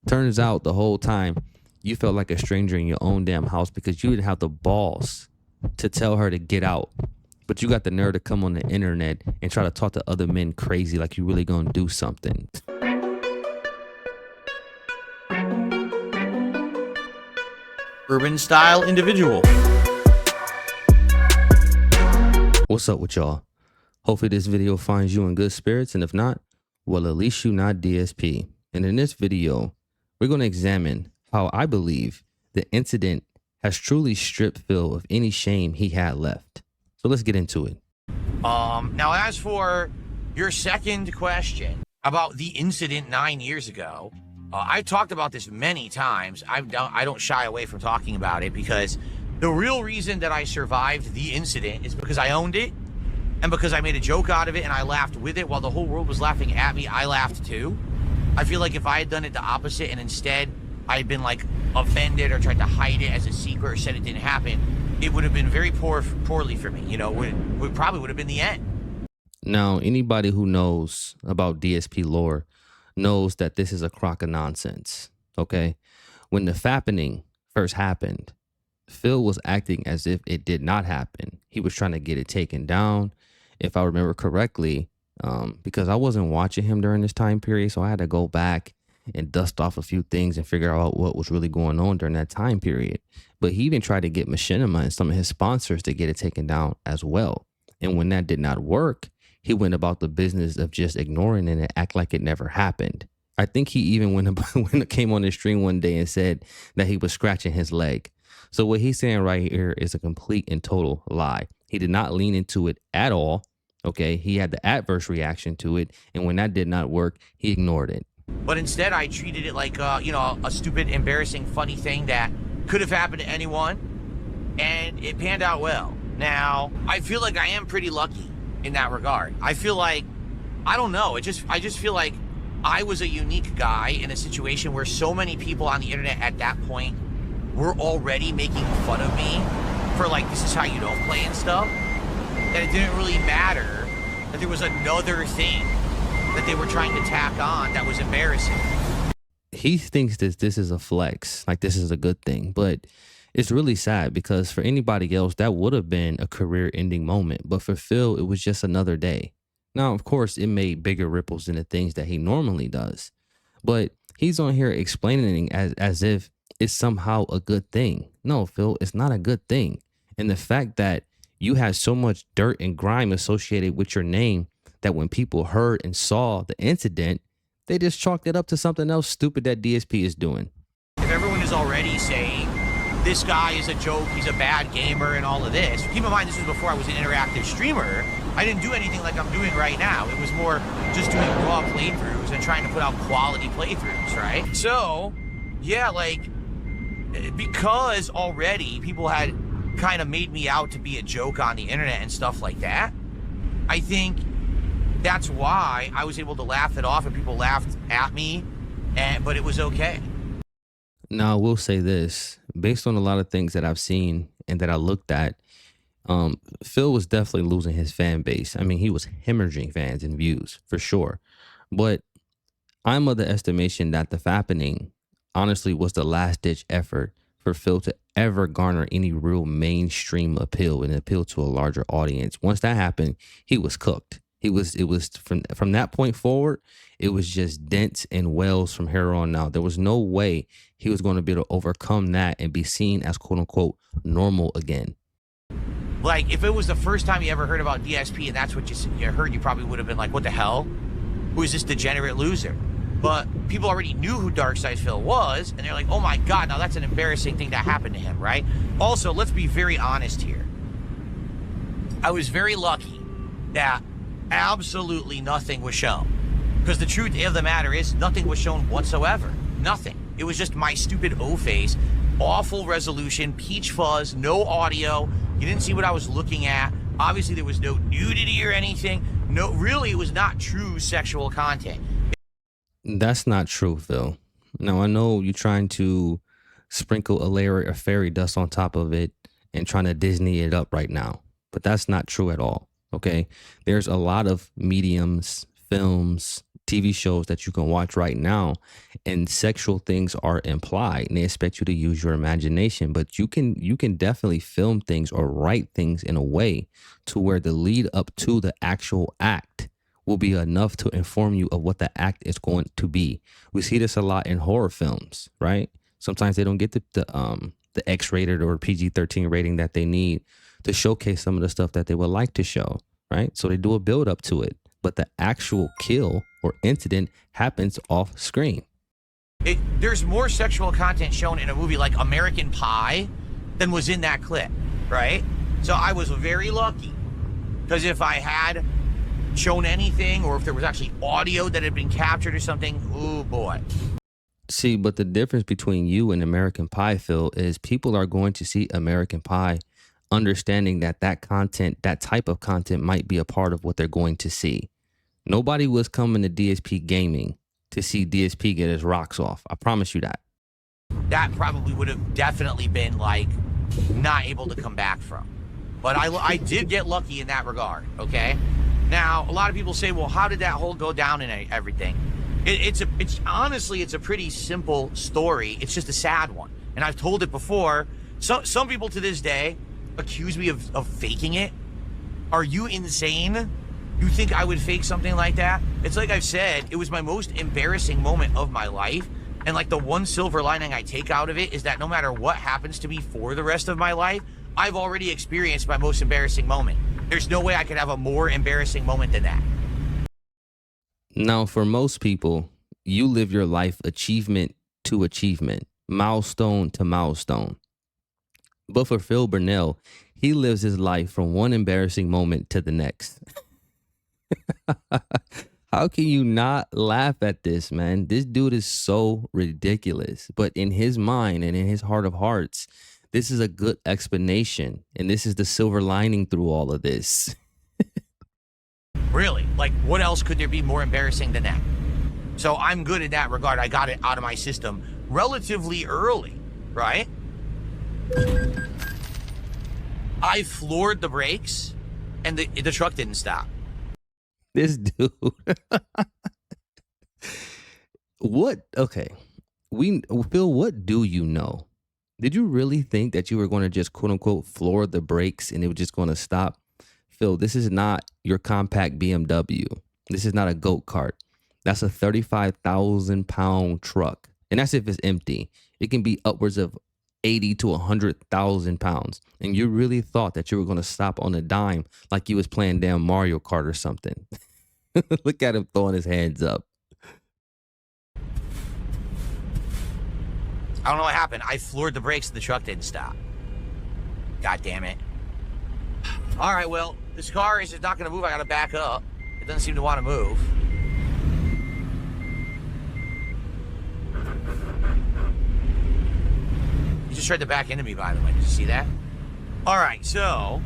Turns out the whole time you felt like a stranger in your own damn house because you didn't have the balls to tell her to get out. But you got the nerve to come on the internet and try to talk to other men crazy like you really gonna do something. Urban style individual. What's up with y'all? Hopefully this video finds you in good spirits, and if not, well, at least you not DSP. And in this video, we're going to examine how I believe the incident has truly stripped Phil of any shame he had left. So let's get into it. Now as for your second question about the incident 9 years ago, I've talked about this many times. I don't shy away from talking about it because the real reason that I survived the incident is because I owned it and because I made a joke out of it and I laughed with it while the whole world was laughing at me. I laughed too. I feel like if I had done it the opposite and instead I had been like offended or tried to hide it as a secret or said it didn't happen, it would have been very poorly for me. You know, it probably would have been the end. Now, anybody who knows about DSP lore knows that this is a crock of nonsense, okay? When the FAPPENING first happened, Phil was acting as if it did not happen. He was trying to get it taken down, if I remember correctly, because I wasn't watching him during this time period, so I had to go back and dust off a few things and figure out what was really going on during that time period. But he even tried to get Machinima and some of his sponsors to get it taken down as well. And when that did not work, he went about the business of just ignoring it and act like it never happened. I think he even came on the stream one day and said that he was scratching his leg. So what he's saying right here is a complete and total lie. He did not lean into it at all. Okay, he had the adverse reaction to it, and when that did not work, he ignored it. But instead, I treated it like you know, a stupid, embarrassing, funny thing that could have happened to anyone, and it panned out well. Now, I feel like I am pretty lucky in that regard. I feel like, I don't know, I just feel like I was a unique guy in a situation where so many people on the internet at that point were already making fun of me for like, this is how you don't play and stuff, that it didn't really matter that there was another thing that they were trying to tack on that was embarrassing. He thinks that this is a flex, like this is a good thing, but it's really sad because for anybody else, that would have been a career-ending moment. But for Phil, it was just another day. Now, of course, it made bigger ripples than the things that he normally does. But he's on here explaining it as if it's somehow a good thing. No, Phil, it's not a good thing. And the fact that you had so much dirt and grime associated with your name that when people heard and saw the incident, they just chalked it up to something else stupid that DSP is doing. If everyone is already saying this guy is a joke, he's a bad gamer and all of this, keep in mind this was before I was an interactive streamer. I didn't do anything like I'm doing right now. It was more just doing raw playthroughs and trying to put out quality playthroughs, right? So, yeah, like, because already people had kind of made me out to be a joke on the internet and stuff like that, I think that's why I was able to laugh it off and people laughed at me, but it was okay. Now, I will say this, based on a lot of things that I've seen and that I looked at, Phil was definitely losing his fan base. I mean, he was hemorrhaging fans and views for sure. But I'm of the estimation that the FAPPENING honestly was the last ditch effort for Phil to ever garner any real mainstream appeal and appeal to a larger audience. Once that happened, he was cooked. It was from that point forward, it was just dents and wells from here on out. There was no way he was going to be able to overcome that and be seen as quote unquote normal again. Like, if it was the first time you ever heard about DSP and that's what you heard, you probably would have been like, what the hell? Who is this degenerate loser? But people already knew who Darksydephil was, and they're like, oh my God, now that's an embarrassing thing that happened to him, right? Also, let's be very honest here. I was very lucky that absolutely nothing was shown. Because the truth of the matter is, nothing was shown whatsoever. Nothing. It was just my stupid O-face, awful resolution, peach fuzz, no audio. You didn't see what I was looking at. Obviously, there was no nudity or anything. No, really, it was not true sexual content. That's not true, Phil. Now, I know you're trying to sprinkle a layer of fairy dust on top of it and trying to Disney it up right now, but that's not true at all. Okay, there's a lot of mediums, films, TV shows that you can watch right now, and sexual things are implied, and they expect you to use your imagination. But you can definitely film things or write things in a way to where the lead up to the actual act will be enough to inform you of what the act is going to be. We see this a lot in horror films, right? Sometimes they don't get the X-rated or PG-13 rating that they need to showcase some of the stuff that they would like to show, right? So they do a build up to it, but the actual kill or incident happens off screen. There's more sexual content shown in a movie like American Pie than was in that clip, right? So I was very lucky, because if I had shown anything, or if there was actually audio that had been captured or something, oh boy. See, but the difference between you and American Pie, Phil, is people are going to see American Pie understanding that that content, that type of content might be a part of what they're going to see. Nobody was coming to DSP Gaming to see DSP get his rocks off. I promise you that. That probably would have definitely been like not able to come back from. But I did get lucky in that regard, okay? Now, a lot of people say, well, how did that whole go down and everything? It's honestly, it's a pretty simple story. It's just a sad one. And I've told it before. Some people to this day accuse me of faking it. Are you insane? You think I would fake something like that? It's like I've said, it was my most embarrassing moment of my life. And like the one silver lining I take out of it is that no matter what happens to me for the rest of my life, I've already experienced my most embarrassing moment. There's no way I could have a more embarrassing moment than that. Now, for most people, you live your life achievement to achievement, milestone to milestone. But for Phil Burnell, he lives his life from one embarrassing moment to the next. How can you not laugh at this, man? This dude is so ridiculous. But in his mind and in his heart of hearts, this is a good explanation. And this is the silver lining through all of this. Really? Like, what else could there be more embarrassing than that? So I'm good in that regard. I got it out of my system relatively early, right? I floored the brakes and the truck didn't stop. This dude. What? Okay. Phil, what do you know? Did you really think that you were going to just quote unquote floor the brakes and it was just going to stop? Phil, this is not your compact BMW. This is not a goat cart. That's a 35,000 pound truck. And that's if it's empty. It can be upwards of 80 to 100,000 pounds. And you really thought that you were going to stop on a dime like you was playing damn Mario Kart or something. Look at him throwing his hands up. I don't know what happened. I floored the brakes and the truck didn't stop. God damn it. All right, well, this car is not going to move. I got to back up. It doesn't seem to want to move. You just tried to back into me, by the way. Did you see that? All right, so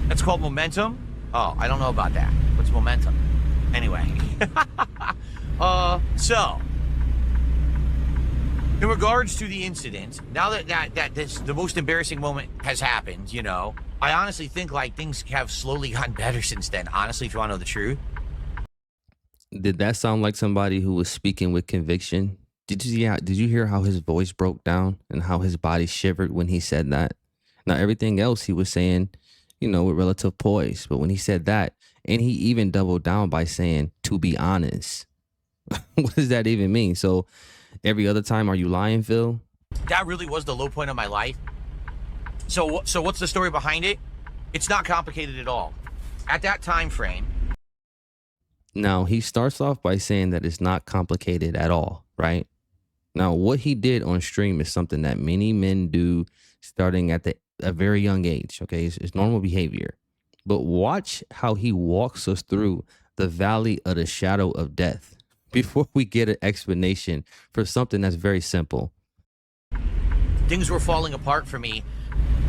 that's called momentum. Oh, I don't know about that. What's momentum? Anyway. So in regards to the incident, now that the most embarrassing moment has happened, you know, I honestly think like things have slowly gotten better since then. Honestly, if you want to know the truth. Did that sound like somebody who was speaking with conviction? Did you hear how his voice broke down and how his body shivered when he said that? Now, everything else he was saying, you know, with relative poise. But when he said that, and he even doubled down by saying, to be honest. What does that even mean? So every other time, are you lying, Phil? That really was the low point of my life. So what's the story behind it? It's not complicated at all. At that time frame. Now, he starts off by saying that it's not complicated at all, right? Now, what he did on stream is something that many men do starting at a very young age, okay? It's normal behavior. But watch how he walks us through the valley of the shadow of death before we get an explanation for something that's very simple. Things were falling apart for me.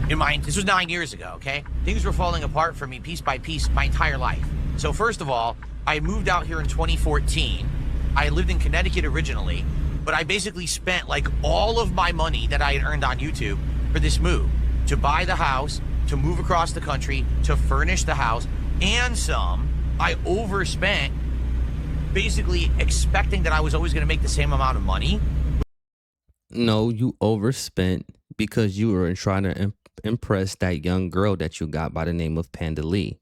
This was 9 years ago, okay? Things were falling apart for me piece by piece my entire life. So first of all, I moved out here in 2014. I lived in Connecticut originally, but I basically spent like all of my money that I had earned on YouTube for this move. To buy the house, to move across the country, to furnish the house, and some. I overspent basically expecting that I was always going to make the same amount of money. No, you overspent because you were trying to impress that young girl that you got by the name of Pandalee.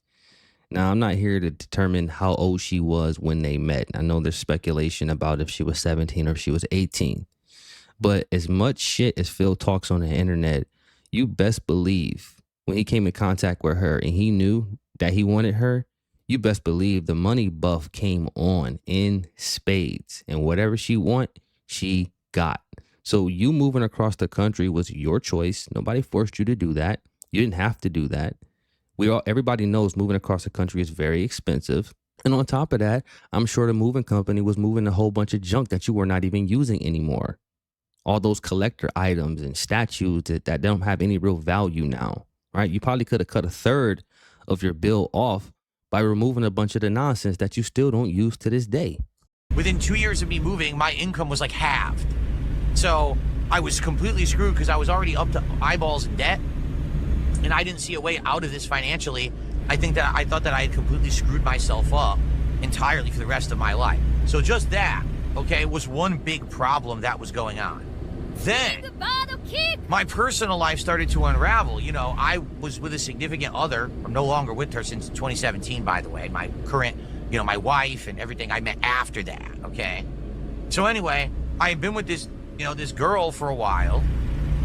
Now, I'm not here to determine how old she was when they met. I know there's speculation about if she was 17 or if she was 18. But as much shit as Phil talks on the internet, you best believe when he came in contact with her and he knew that he wanted her, you best believe the money buff came on in spades. And whatever she want, she got. So you moving across the country was your choice. Nobody forced you to do that. You didn't have to do that. Everybody knows moving across the country is very expensive. And on top of that, I'm sure the moving company was moving a whole bunch of junk that you were not even using anymore. All those collector items and statues that don't have any real value now, right? You probably could have cut a third of your bill off by removing a bunch of the nonsense that you still don't use to this day. Within 2 years of me moving, my income was like halved. So I was completely screwed because I was already up to eyeballs in debt, and I didn't see a way out of this financially. I thought that I had completely screwed myself up entirely for the rest of my life. So just that, okay, was one big problem that was going on. Then my personal life started to unravel. You know, I was with a significant other. I'm no longer with her since 2017, by the way. My current, you know, my wife and everything I met after that, okay? So anyway, I had been with this, you know, this girl for a while,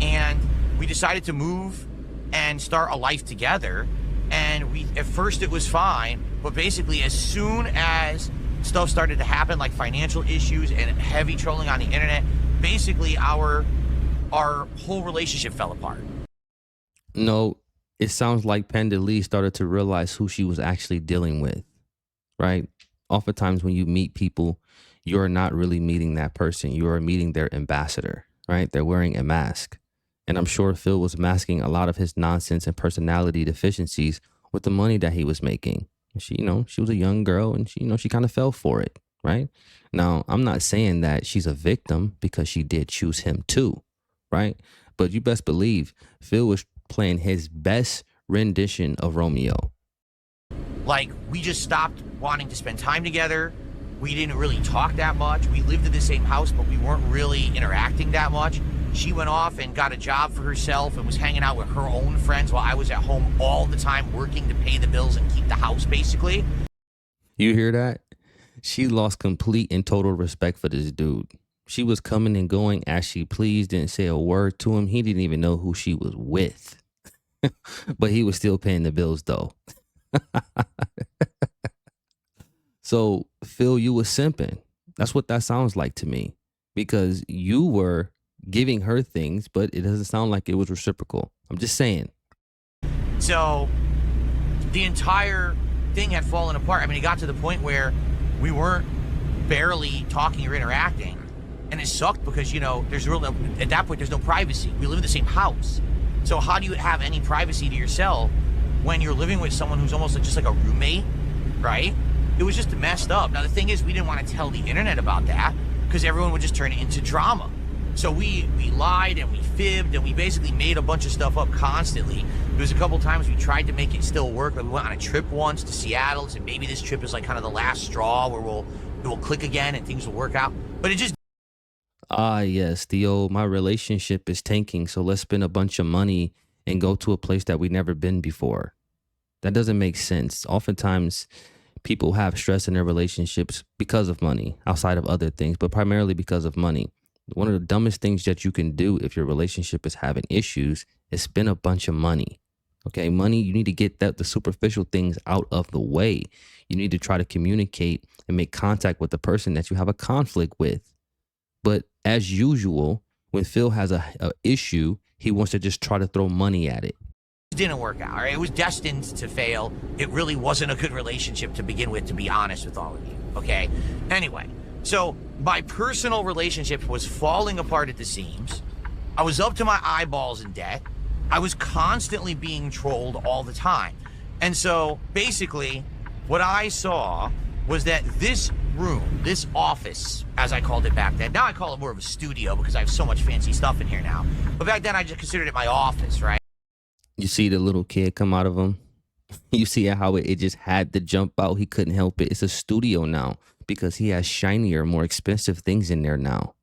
and we decided to move and start a life together. And at first it was fine, but basically as soon as stuff started to happen, like financial issues and heavy trolling on the internet, basically our whole relationship fell apart. No, it sounds like Pandalee started to realize who she was actually dealing with, right? Oftentimes when you meet people, you're not really meeting that person. You are meeting their ambassador, right? They're wearing a mask. And I'm sure Phil was masking a lot of his nonsense and personality deficiencies with the money that he was making. She, you know, she was a young girl and she, you know, she kind of fell for it, right? Now, I'm not saying that she's a victim because she did choose him too, right? But you best believe Phil was playing his best rendition of Romeo. Like, we just stopped wanting to spend time together. We didn't really talk that much. We lived in the same house, but we weren't really interacting that much. She went off and got a job for herself and was hanging out with her own friends while I was at home all the time working to pay the bills and keep the house, basically. You hear that? She lost complete and total respect for this dude. She was coming and going as she pleased, didn't say a word to him. He didn't even know who she was with. But he was still paying the bills, though. So, Phil, you was simping. That's what that sounds like to me. Because you were giving her things, but it doesn't sound like it was reciprocal. I'm just saying. So, the entire thing had fallen apart. I mean, it got to the point where we weren't barely talking or interacting. And it sucked because, you know, at that point, there's no privacy. We live in the same house. So how do you have any privacy to yourself when you're living with someone who's almost just like a roommate, right? It was just messed up. Now, the thing is, we didn't want to tell the internet about that because everyone would just turn it into drama. So we lied and we fibbed and we basically made a bunch of stuff up constantly. There was a couple times we tried to make it still work. Like we went on a trip once to Seattle, and maybe this trip is like kind of the last straw where it will click again and things will work out. But it just... Yes, the old, my relationship is tanking, so let's spend a bunch of money and go to a place that we've never been before. That doesn't make sense. Oftentimes, people have stress in their relationships because of money, outside of other things, but primarily because of money. One of the dumbest things that you can do if your relationship is having issues is spend a bunch of money. Okay, money, you need to get the superficial things out of the way. You need to try to communicate and make contact with the person that you have a conflict with. But as usual, when Phil has a issue, he wants to just try to throw money at it. It didn't work out. Right? It was destined to fail. It really wasn't a good relationship to begin with, to be honest with all of you. Okay? Anyway, so my personal relationship was falling apart at the seams. I was up to my eyeballs in debt. I was constantly being trolled all the time. And so basically, what I saw was that this room, this office, as I called it back then, now I call it more of a studio because I have so much fancy stuff in here now. But back then I just considered it my office, right? You see the little kid come out of him? You see how it just had to jump out. He couldn't help it. It's a studio now. because he has shinier, more expensive things in there now.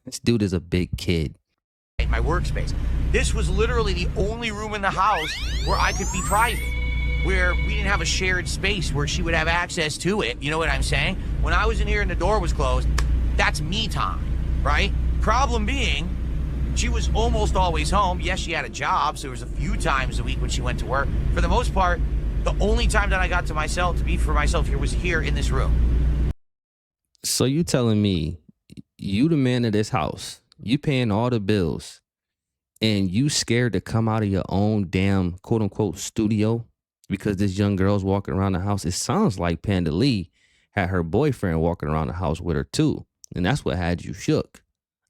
This dude is a big kid. In my workspace. This was literally the only room in the house where I could be private, where we didn't have a shared space where she would have access to it. You know what I'm saying? When I was in here and the door was closed, that's me time, right? Problem being, she was almost always home. Yes, she had a job, so there was a few times a week when she went to work. For the most part, the only time that I got to myself, to be for myself here, was here in this room. So you telling me you the man of this house, you paying all the bills, and you scared to come out of your own damn quote unquote studio because this young girl's walking around the house? It sounds like Pandalee had her boyfriend walking around the house with her too. And that's what had you shook.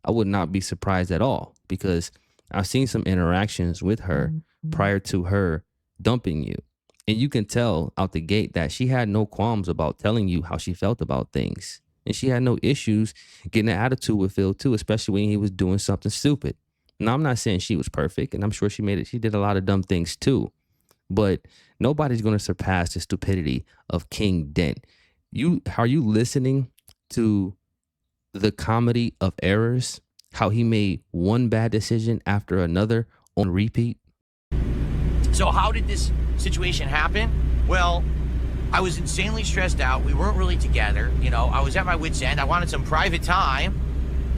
I would not be surprised at all, because I've seen some interactions with her prior to her dumping you. And you can tell out the gate that she had no qualms about telling you how she felt about things. And she had no issues getting an attitude with Phil too, especially when he was doing something stupid. Now, I'm not saying she was perfect, and I'm sure she did a lot of dumb things too. But nobody's going to surpass the stupidity of King Dent. Are you listening to the comedy of errors? How he made one bad decision after another on repeat? So how did this situation happen? Well, I was insanely stressed out. We weren't really together. You know, I was at my wit's end. I wanted some private time,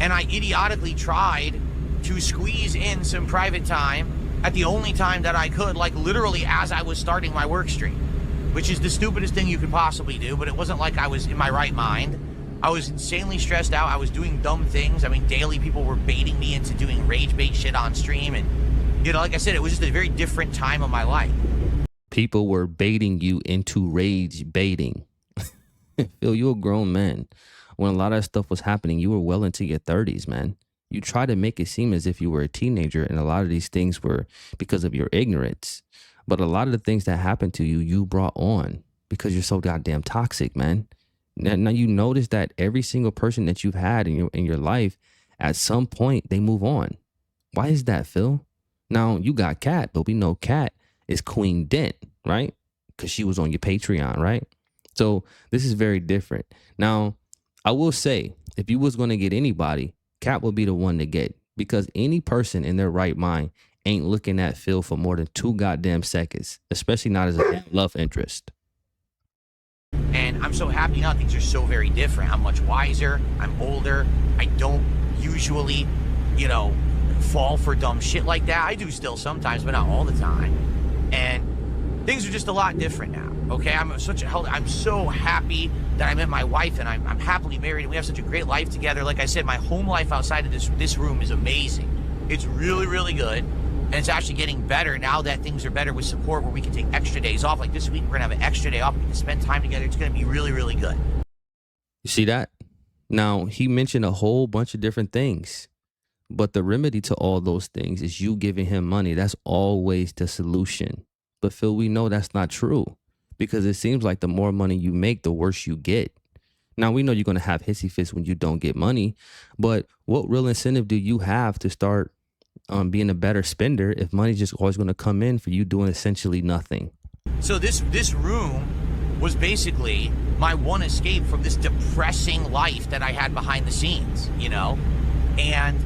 and I idiotically tried to squeeze in some private time at the only time that I could, like literally as I was starting my work stream, which is the stupidest thing you could possibly do, but it wasn't like I was in my right mind. I was insanely stressed out. I was doing dumb things. I mean, daily people were baiting me into doing rage bait shit on stream, and, you know, like I said, it was just a very different time of my life. People were baiting you into rage baiting. Phil, you're a grown man. When a lot of that stuff was happening, you were well into your 30s, man. You try to make it seem as if you were a teenager, and a lot of these things were because of your ignorance. But a lot of the things that happened to you, you brought on because you're so goddamn toxic, man. Now you notice that every single person that you've had in your life, at some point, they move on. Why is that, Phil? Now, you got Kat, but we know Kat is Queen Dent, right? Because she was on your Patreon, right? So this is very different. Now, I will say, if you was going to get anybody, Kat would be the one to get, because any person in their right mind ain't looking at Phil for more than 2 goddamn seconds, especially not as a love interest. And I'm so happy now. Things are so very different. I'm much wiser. I'm older. I don't usually, you know, fall for dumb shit like that. I do still sometimes, but not all the time. And things are just a lot different now. Okay, I'm so happy that I met my wife, and I'm happily married, and we have such a great life together. Like I said, my home life outside of this room is amazing. It's really, really good. And it's actually getting better now that things are better with support, where we can take extra days off. Like this week, we're gonna have an extra day off. We can spend time together. It's gonna be really, really good. You see that? Now, he mentioned a whole bunch of different things, but the remedy to all those things is you giving him money. That's always the solution. But Phil, we know that's not true, because it seems like the more money you make, the worse you get. Now, we know you're going to have hissy fits when you don't get money, but what real incentive do you have to start being a better spender if money's just always going to come in for you doing essentially nothing? So this room was basically my one escape from this depressing life that I had behind the scenes, you know? And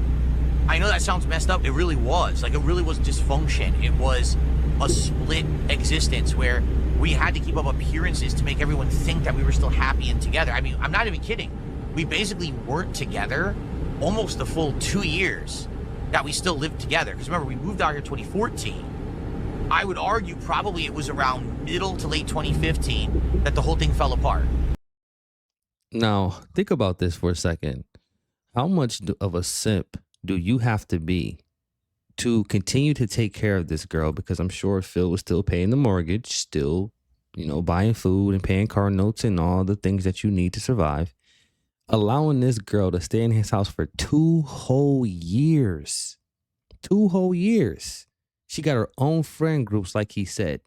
I know that sounds messed up. It really was. Like, it really was dysfunction. It was a split existence where we had to keep up appearances to make everyone think that we were still happy and together. I mean, I'm not even kidding. We basically weren't together almost the full 2 years that we still lived together. Because remember, we moved out here in 2014. I would argue probably it was around middle to late 2015 that the whole thing fell apart. Now, think about this for a second. How much of a simp do you have to be to continue to take care of this girl? Because I'm sure Phil was still paying the mortgage, still, you know, buying food and paying car notes and all the things that you need to survive. Allowing this girl to stay in his house for 2 whole years. 2 whole years. She got her own friend groups, like he said.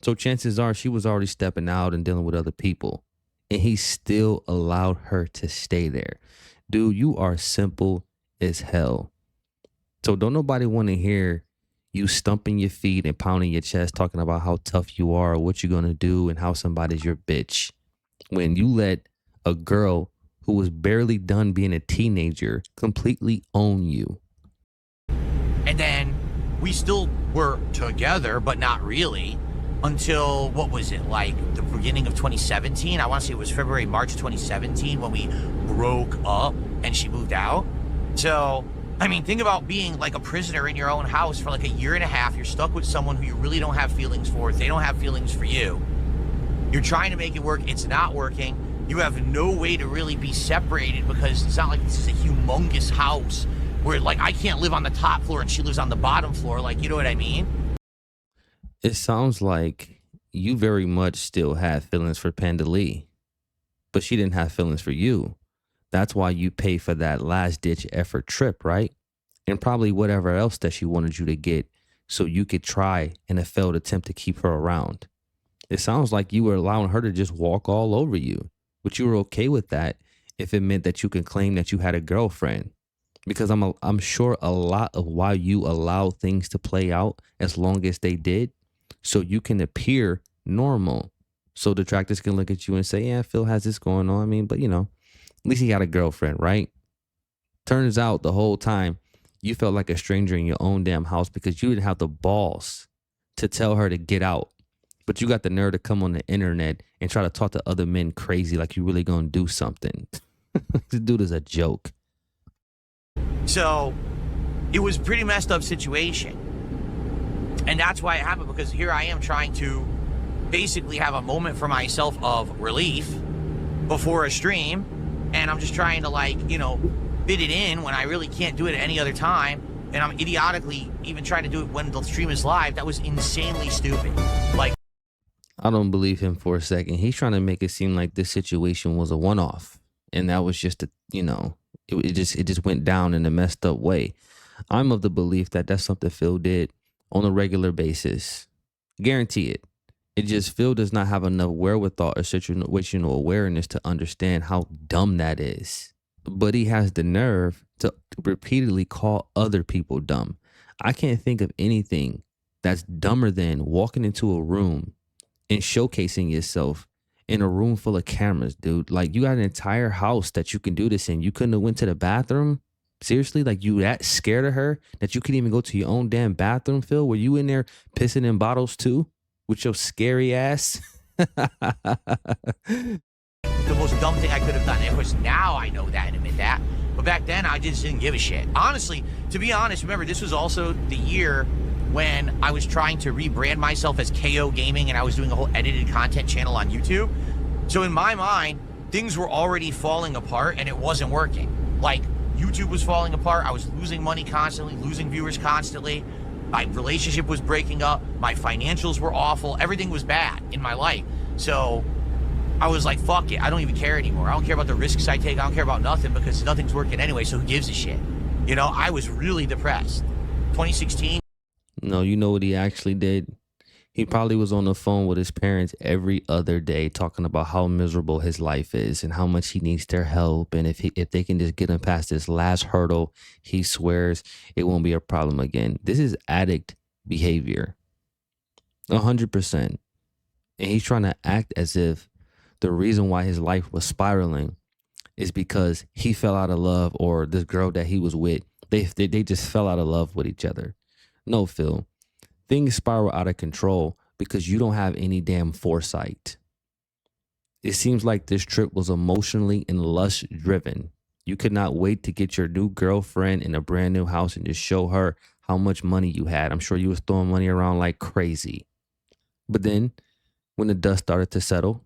So chances are she was already stepping out and dealing with other people. And he still allowed her to stay there. Dude, you are simple as hell. So don't nobody want to hear you stumping your feet and pounding your chest, talking about how tough you are or what you're going to do and how somebody's your bitch, when you let a girl who was barely done being a teenager completely own you. And then we still were together, but not really, until, what was it, like the beginning of 2017? I want to say it was February, March 2017 when we broke up and she moved out. So, I mean, think about being like a prisoner in your own house for like a year and a half. You're stuck with someone who you really don't have feelings for. They don't have feelings for you. You're trying to make it work. It's not working. You have no way to really be separated because it's not like this is a humongous house where, like, I can't live on the top floor and she lives on the bottom floor. Like, you know what I mean? It sounds like you very much still had feelings for Pandalee, but she didn't have feelings for you. That's why you pay for that last ditch effort trip, right? And probably whatever else that she wanted you to get so you could try in a failed attempt to keep her around. It sounds like you were allowing her to just walk all over you, but you were okay with that if it meant that you could claim that you had a girlfriend. Because I'm sure a lot of why you allow things to play out as long as they did, so you can appear normal. So detractors can look at you and say, yeah, Phil has this going on. I mean, but you know, at least he got a girlfriend, right? Turns out the whole time you felt like a stranger in your own damn house because you didn't have the balls to tell her to get out. But you got the nerve to come on the internet and try to talk to other men crazy like you really gonna do something. This dude is a joke. So it was a pretty messed up situation. And that's why it happened, because here I am trying to basically have a moment for myself of relief before a stream. And I'm just trying to, like, you know, fit it in when I really can't do it at any other time. And I'm idiotically even trying to do it when the stream is live. That was insanely stupid. Like, I don't believe him for a second. He's trying to make it seem like this situation was a one-off. And that was just a, you know, it just went down in a messed up way. I'm of the belief that that's something Phil did on a regular basis. Guarantee it. It just, Phil does not have enough wherewithal or situational awareness to understand how dumb that is. But he has the nerve to repeatedly call other people dumb. I can't think of anything that's dumber than walking into a room and showcasing yourself in a room full of cameras, dude. Like, you got an entire house that you can do this in. You couldn't have went to the bathroom? Seriously? Like, you that scared of her that you couldn't even go to your own damn bathroom, Phil? Were you in there pissing in bottles too? With your scary ass? the most dumb thing I could have done. Of course, now I know that and admit that. But back then, I just didn't give a shit. Honestly, to be honest, remember, this was also the year when I was trying to rebrand myself as KO Gaming, and I was doing a whole edited content channel on YouTube. So in my mind, things were already falling apart and it wasn't working. Like, YouTube was falling apart. I was losing money constantly, losing viewers constantly. My relationship was breaking up. My financials were awful. Everything was bad in my life. So I was like, fuck it. I don't even care anymore. I don't care about the risks I take. I don't care about nothing because nothing's working anyway. So who gives a shit? You know, I was really depressed. 2016. No, you know what he actually did? He probably was on the phone with his parents every other day talking about how miserable his life is and how much he needs their help. And if they can just get him past this last hurdle, he swears it won't be a problem again. This is addict behavior. 100%. And he's trying to act as if the reason why his life was spiraling is because he fell out of love, or this girl that he was with, they just fell out of love with each other. No, Phil. Things spiral out of control because you don't have any damn foresight. It seems like this trip was emotionally and lust driven. You could not wait to get your new girlfriend in a brand new house and just show her how much money you had. I'm sure you was throwing money around like crazy. But then when the dust started to settle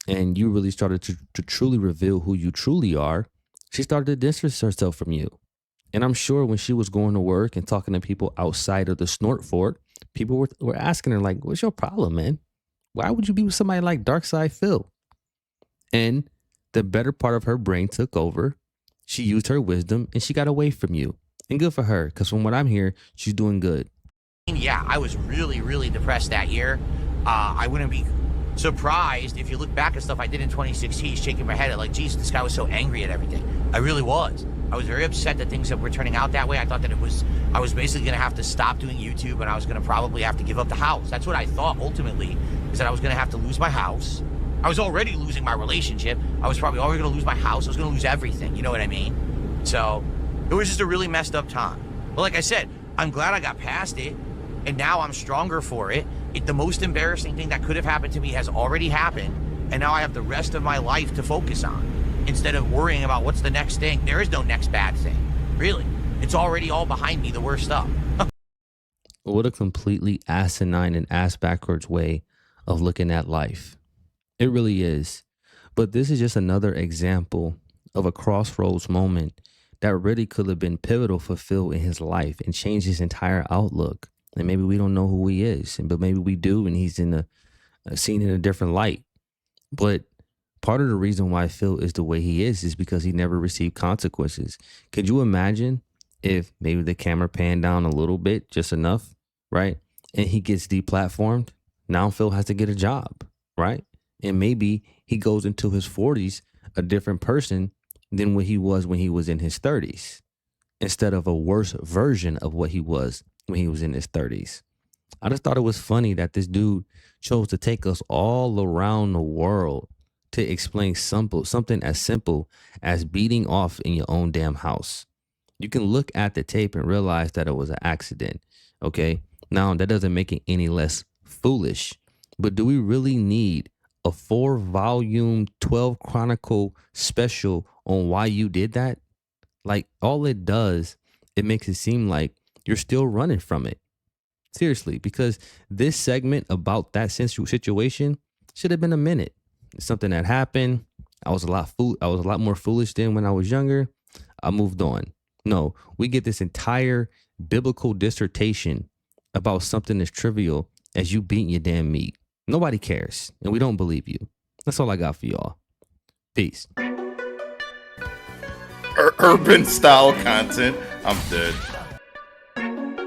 and you really started to truly reveal who you truly are, she started to distance herself from you. And I'm sure when she was going to work and talking to people outside of the snort fort, people were asking her, like, what's your problem, man? Why would you be with somebody like Darksydephil? And the better part of her brain took over. She used her wisdom and she got away from you. And good for her, because from what I'm hearing, she's doing good. Yeah, I was really, really depressed that year. I wouldn't be surprised if you look back at stuff I did in 2016, shaking my head at, like, geez, this guy was so angry at everything. I really was. I was very upset that things that were turning out that way. I thought that I was basically going to have to stop doing YouTube, and I was going to probably have to give up the house. That's what I thought ultimately, is that I was going to have to lose my house I was already losing my relationship. I was probably already going to lose my house. I was going to lose everything. You know what I mean? So it was just a really messed up time. But like I said, I'm glad I got past it. And now I'm stronger for it. The most embarrassing thing that could have happened to me has already happened. And now I have the rest of my life to focus on. Instead of worrying about what's the next thing. There is no next bad thing. Really. It's already all behind me, the worst stuff. What a completely asinine and ass backwards way of looking at life. It really is. But this is just another example of a crossroads moment that really could have been pivotal for Phil in his life and changed his entire outlook. And maybe we don't know who he is, but maybe we do, and he's in a seen in a different light. But part of the reason why Phil is the way he is because he never received consequences. Could you imagine if maybe the camera panned down a little bit, just enough, right? And he gets deplatformed. Now Phil has to get a job, right? And maybe he goes into his 40s a different person than what he was when he was in his 30s, instead of a worse version of what he was when he was in his 30s. I just thought it was funny that this dude chose to take us all around the world to explain something as simple as beating off in your own damn house. You can look at the tape and realize that it was an accident. Okay. Now that doesn't make it any less foolish, but do we really need a 4-volume 12 chronicle special on why you did that? Like, all it does, it makes it seem like you're still running from it. Seriously, because this segment about that situation should have been a minute. It's something that happened. I was a lot more foolish then when I was younger. I moved on. No, we get this entire biblical dissertation about something as trivial as you beating your damn meat. Nobody cares, and we don't believe you. That's all I got for y'all. Peace. Urban style content. I'm dead.